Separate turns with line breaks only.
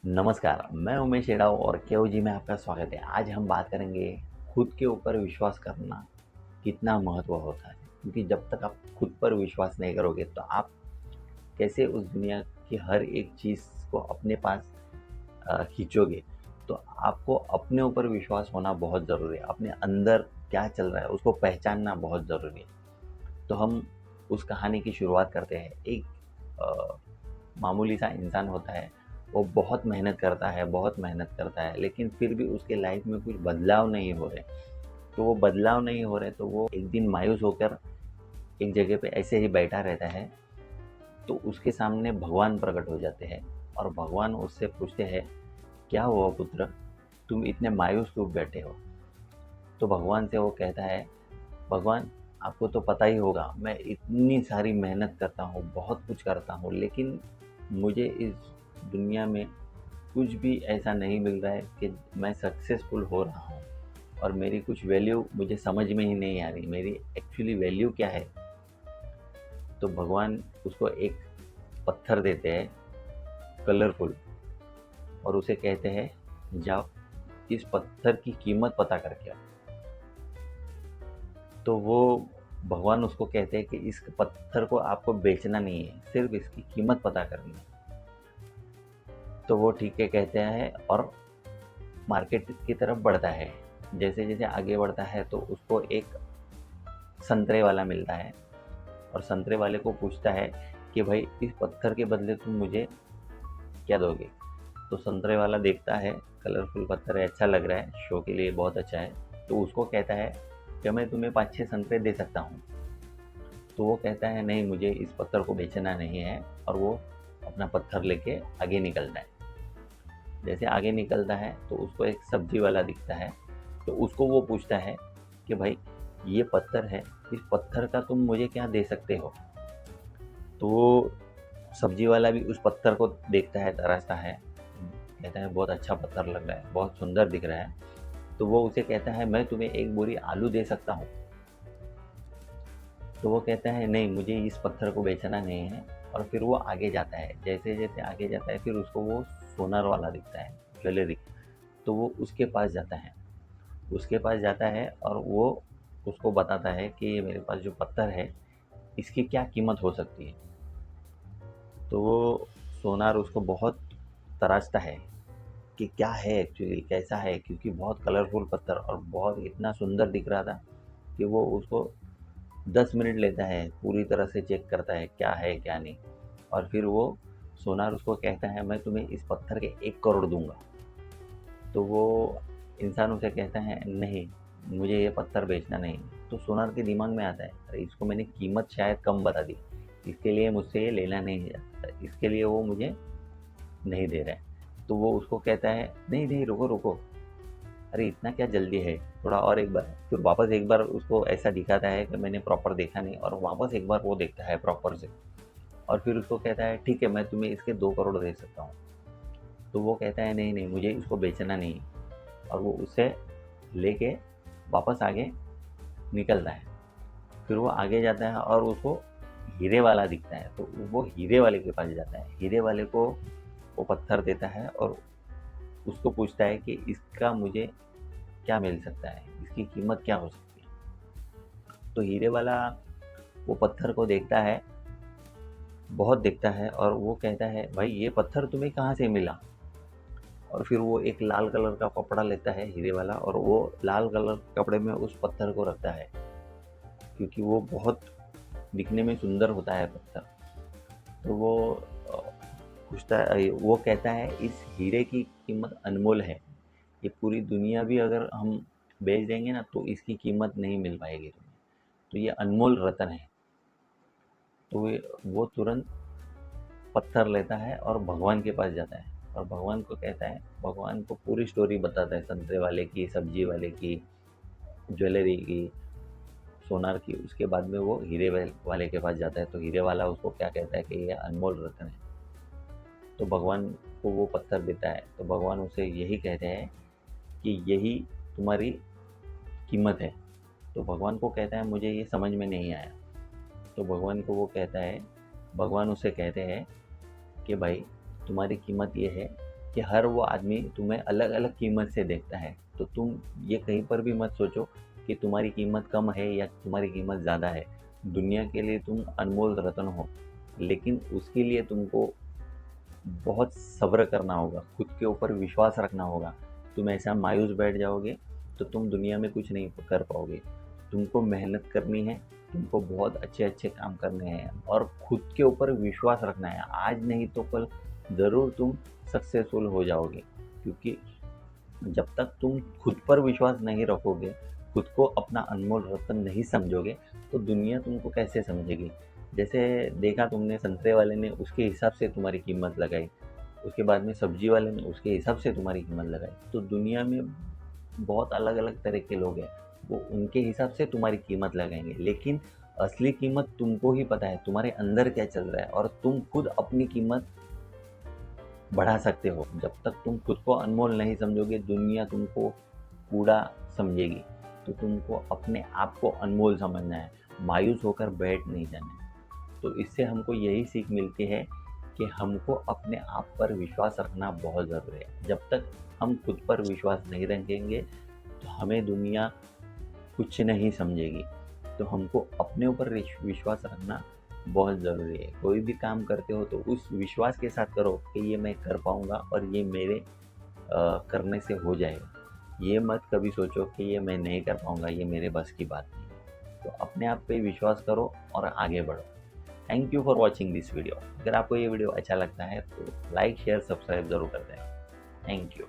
नमस्कार, मैं उमेश एडाव और केओजी में आपका स्वागत है। आज हम बात करेंगे खुद के ऊपर विश्वास करना कितना महत्व होता है। क्योंकि जब तक आप खुद पर विश्वास नहीं करोगे तो आप कैसे उस दुनिया की हर एक चीज़ को अपने पास खींचोगे। तो आपको अपने ऊपर विश्वास होना बहुत ज़रूरी है। अपने अंदर क्या चल रहा है उसको पहचानना बहुत ज़रूरी है। तो हम उस कहानी की शुरुआत करते हैं। एक अ, मामूली सा इंसान होता है। वो बहुत मेहनत करता है, लेकिन फिर भी उसके लाइफ में कुछ बदलाव नहीं हो रहे। तो वो बदलाव नहीं हो रहे तो वो एक दिन मायूस होकर एक जगह पे ऐसे ही बैठा रहता है। तो उसके सामने भगवान प्रकट हो जाते हैं और भगवान उससे पूछते हैं, क्या हुआ पुत्र, तुम इतने मायूस क्यों बैठे हो। तो भगवान से वो कहता है, भगवान आपको तो पता ही होगा, मैं इतनी सारी मेहनत करता हूँ, बहुत कुछ करता हूँ, लेकिन मुझे इस दुनिया में कुछ भी ऐसा नहीं मिल रहा है कि मैं सक्सेसफुल हो रहा हूँ। और मेरी कुछ वैल्यू मुझे समझ में ही नहीं आ रही, मेरी एक्चुअली वैल्यू क्या है। तो भगवान उसको एक पत्थर देते हैं, कलरफुल, और उसे कहते हैं, जाओ इस पत्थर की कीमत पता करके आओ। तो वो भगवान उसको कहते हैं कि इस पत्थर को आपको बेचना नहीं है, सिर्फ इसकी कीमत पता करनी है। तो वो ठीक है कहते हैं और मार्केट की तरफ बढ़ता है। जैसे जैसे आगे बढ़ता है तो उसको एक संतरे वाला मिलता है और संतरे वाले को पूछता है कि भाई इस पत्थर के बदले तुम मुझे क्या दोगे। तो संतरे वाला देखता है, कलरफुल पत्थर है, अच्छा लग रहा है, शो के लिए बहुत अच्छा है। तो उसको कहता है कि मैं तुम्हें 5-6 संतरे दे सकता हूँ। तो वो कहता है, नहीं, मुझे इस पत्थर को बेचना नहीं है। और वो अपना पत्थर लेके आगे निकलता है। जैसे आगे निकलता है तो उसको एक सब्जी वाला दिखता है। तो उसको वो पूछता है कि भाई ये पत्थर है, इस पत्थर का तुम मुझे क्या दे सकते हो। तो वो सब्जी वाला भी उस पत्थर को देखता है, तराशता है, कहता है बहुत अच्छा पत्थर लग रहा है, बहुत सुंदर दिख रहा है। तो वो उसे कहता है, मैं तुम्हें एक बोरी आलू दे सकता हूँ। तो वो कहता है, नहीं, मुझे इस पत्थर को बेचना नहीं है। और फिर वो आगे जाता है। जैसे जैसे आगे जाता है फिर उसको वो सोनार वाला दिखता है, ज्वेलरी। तो वो उसके पास जाता है। उसके पास जाता है और वो उसको बताता है कि ये मेरे पास जो पत्थर है इसकी क्या कीमत हो सकती है। तो वो सोनार उसको बहुत तराशता है कि क्या है एक्चुअली, कैसा है, क्योंकि बहुत कलरफुल पत्थर और बहुत इतना सुंदर दिख रहा था कि वो उसको 10 मिनट लेता है, पूरी तरह से चेक करता है क्या है क्या नहीं। और फिर वो सोनार उसको कहता है, मैं तुम्हें इस पत्थर के 1 करोड़ दूंगा। तो वो इंसान उसे कहता है, नहीं, मुझे ये पत्थर बेचना नहीं। तो सोनार के दिमाग में आता है, अरे इसको मैंने कीमत शायद कम बता दी, इसके लिए मुझसे ये लेना नहीं जाता, इसके लिए वो मुझे नहीं दे रहा है। तो वो उसको कहता है, नहीं नहीं, रुको रुको, अरे इतना क्या जल्दी है, थोड़ा और एक बार। फिर वापस एक बार उसको ऐसा दिखाता है कि मैंने प्रॉपर देखा नहीं, और वापस एक बार वो देखता है प्रॉपर से। और फिर उसको कहता है, ठीक है, मैं तुम्हें इसके 2 करोड़ दे सकता हूँ। तो वो कहता है, नहीं नहीं, मुझे इसको बेचना नहीं। और वो उससे लेके वापस आगे निकलता है। फिर वो आगे जाता है और उसको हीरे वाला दिखता है। तो वो हीरे वाले के पास जाता है। हीरे वाले को वो पत्थर देता है और उसको पूछता है कि इसका मुझे क्या मिल सकता है, इसकी कीमत क्या हो सकती है। तो हीरे वाला वो पत्थर को देखता है, बहुत देखता है, और वो कहता है, भाई ये पत्थर तुम्हें कहाँ से मिला। और फिर वो एक लाल कलर का कपड़ा लेता है हीरे वाला, और वो लाल कलर के कपड़े में उस पत्थर को रखता है, क्योंकि वो बहुत दिखने में सुंदर होता है पत्थर। तो वो अ, पूछता है, वो कहता है, इस हीरे की कीमत अनमोल है, ये पूरी दुनिया भी अगर हम बेच देंगे ना तो इसकी कीमत नहीं मिल पाएगी तुम्हें, तो ये अनमोल रत्न है। तो वो तुरंत पत्थर लेता है और भगवान के पास जाता है और भगवान को कहता है, भगवान को पूरी स्टोरी बताता है, संतरे वाले की, सब्जी वाले की, ज्वेलरी की, सोनार की। उसके बाद में वो हीरे वाले के पास जाता है। तो हीरे वाला उसको क्या कहता है कि ये अनमोल रत्न है। तो भगवान को वो पत्थर देता है। तो भगवान उसे यही कहते हैं कि यही तुम्हारी कीमत है। तो भगवान को कहता है, मुझे ये समझ में नहीं आया। तो भगवान को वो कहता है, भगवान उसे कहते हैं कि भाई तुम्हारी कीमत ये है कि हर वो आदमी तुम्हें अलग अलग कीमत से देखता है। तो तुम ये कहीं पर भी मत सोचो कि तुम्हारी कीमत कम है या तुम्हारी कीमत ज़्यादा है। दुनिया के लिए तुम अनमोल रत्न हो, लेकिन उसके लिए तुमको बहुत सब्र करना होगा, खुद के ऊपर विश्वास रखना होगा। तुम ऐसा मायूस बैठ जाओगे तो तुम दुनिया में कुछ नहीं कर पाओगे। तुमको मेहनत करनी है, तुमको बहुत अच्छे अच्छे काम करने हैं और खुद के ऊपर विश्वास रखना है। आज नहीं तो कल ज़रूर तुम सक्सेसफुल हो जाओगे, क्योंकि जब तक तुम खुद पर विश्वास नहीं रखोगे, खुद को अपना अनमोल रत्न नहीं समझोगे, तो दुनिया तुमको कैसे समझेगी। जैसे देखा तुमने, संतरे वाले ने उसके हिसाब से तुम्हारी कीमत लगाई, उसके बाद में सब्जी वाले ने उसके हिसाब से तुम्हारी कीमत लगाई। तो दुनिया में बहुत अलग अलग तरह के लोग हैं, वो उनके हिसाब से तुम्हारी कीमत लगाएंगे, लेकिन असली कीमत तुमको ही पता है, तुम्हारे अंदर क्या चल रहा है, और तुम खुद अपनी कीमत बढ़ा सकते हो। जब तक तुम खुद को अनमोल नहीं समझोगे, दुनिया तुमको कूड़ा समझेगी। तो तुमको अपने आप को अनमोल समझना है, मायूस होकर बैठ नहीं जाना है। तो इससे हमको यही सीख मिलती है कि हमको अपने आप पर विश्वास रखना बहुत ज़रूरी है। जब तक हम खुद पर विश्वास नहीं रखेंगे तो हमें दुनिया कुछ नहीं समझेगी। तो हमको अपने ऊपर विश्वास रखना बहुत ज़रूरी है। कोई भी काम करते हो तो उस विश्वास के साथ करो कि ये मैं कर पाऊँगा और ये मेरे करने से हो जाएगा। ये मत कभी सोचो कि ये मैं नहीं कर पाऊँगा, ये मेरे बस की बात नहीं है। तो अपने आप पे विश्वास करो और आगे बढ़ो। Thank you for watching this video. अगर आपको ये वीडियो अच्छा लगता है तो लाइक शेयर सब्सक्राइब ज़रूर कर दें। Thank you.